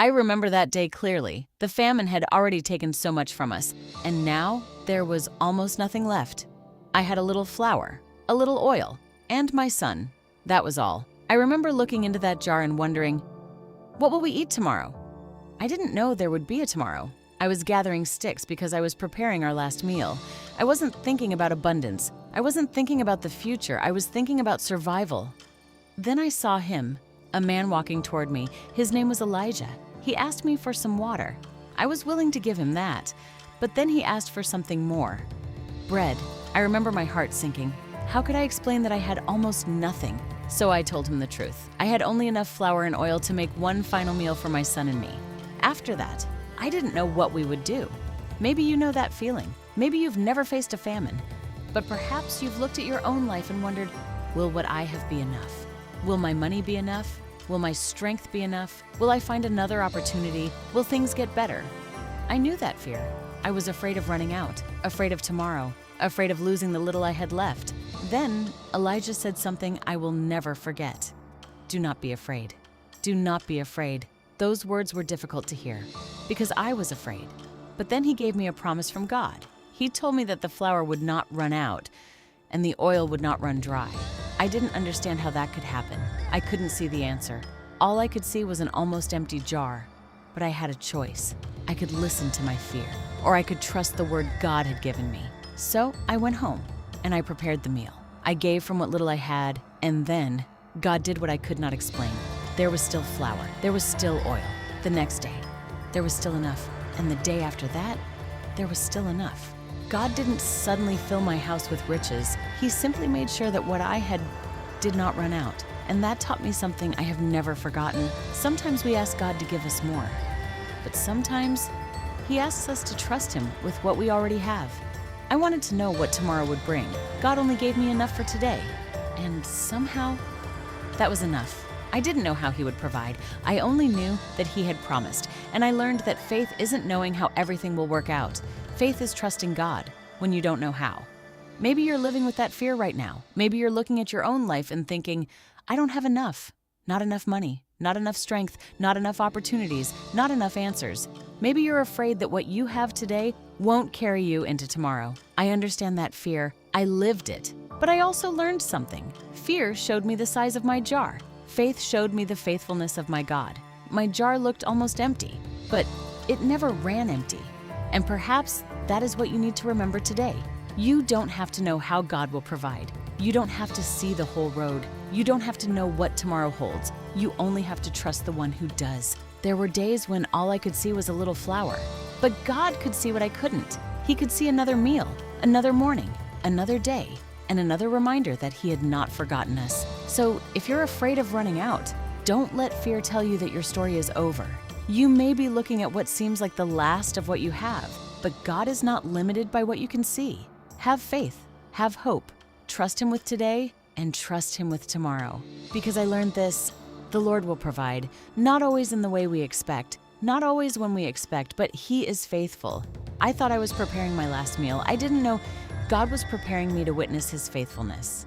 I remember that day clearly. The famine had already taken so much from us, and now there was almost nothing left. I had a little flour, a little oil, and my son. That was all. I remember looking into that jar and wondering, what will we eat tomorrow? I didn't know there would be a tomorrow. I was gathering sticks because I was preparing our last meal. I wasn't thinking about abundance. I wasn't thinking about the future. I was thinking about survival. Then I saw him, a man walking toward me. His name was Elijah. He asked me for some water. I was willing to give him that, but then he asked for something more. Bread. I remember my heart sinking. How could I explain that I had almost nothing? So I told him the truth. I had only enough flour and oil to make one final meal for my son and me. After that, I didn't know what we would do. Maybe you know that feeling. Maybe you've never faced a famine, but perhaps you've looked at your own life and wondered, will what I have be enough? Will my money be enough? Will my strength be enough? Will I find another opportunity? Will things get better? I knew that fear. I was afraid of running out, afraid of tomorrow, afraid of losing the little I had left. Then Elijah said something I will never forget. Do not be afraid. Do not be afraid. Those words were difficult to hear because I was afraid. But then he gave me a promise from God. He told me that the flour would not run out and the oil would not run dry. I didn't understand how that could happen. I couldn't see the answer. All I could see was an almost empty jar. But I had a choice. I could listen to my fear, or I could trust the word God had given me. So I went home and I prepared the meal. I gave from what little I had, and then God did what I could not explain. There was still flour. There was still oil. The next day, there was still enough. And the day after that, there was still enough. God didn't suddenly fill my house with riches. He simply made sure that what I had did not run out. And that taught me something I have never forgotten. Sometimes we ask God to give us more, but sometimes He asks us to trust Him with what we already have. I wanted to know what tomorrow would bring. God only gave me enough for today, and somehow that was enough. I didn't know how He would provide. I only knew that He had promised, and I learned that faith isn't knowing how everything will work out. Faith is trusting God when you don't know how. Maybe you're living with that fear right now. Maybe you're looking at your own life and thinking, I don't have enough. Not enough money, not enough strength, not enough opportunities, not enough answers. Maybe you're afraid that what you have today won't carry you into tomorrow. I understand that fear. I lived it. But I also learned something. Fear showed me the size of my jar. Faith showed me the faithfulness of my God. My jar looked almost empty, but it never ran empty. And perhaps that is what you need to remember today. You don't have to know how God will provide. You don't have to see the whole road. You don't have to know what tomorrow holds. You only have to trust the one who does. There were days when all I could see was a little flour, but God could see what I couldn't. He could see another meal, another morning, another day, and another reminder that He had not forgotten us. So if you're afraid of running out, don't let fear tell you that your story is over. You may be looking at what seems like the last of what you have, but God is not limited by what you can see. Have faith, have hope, trust Him with today, and trust Him with tomorrow. Because I learned this, the Lord will provide, not always in the way we expect, not always when we expect, but He is faithful. I thought I was preparing my last meal. I didn't know God was preparing me to witness His faithfulness.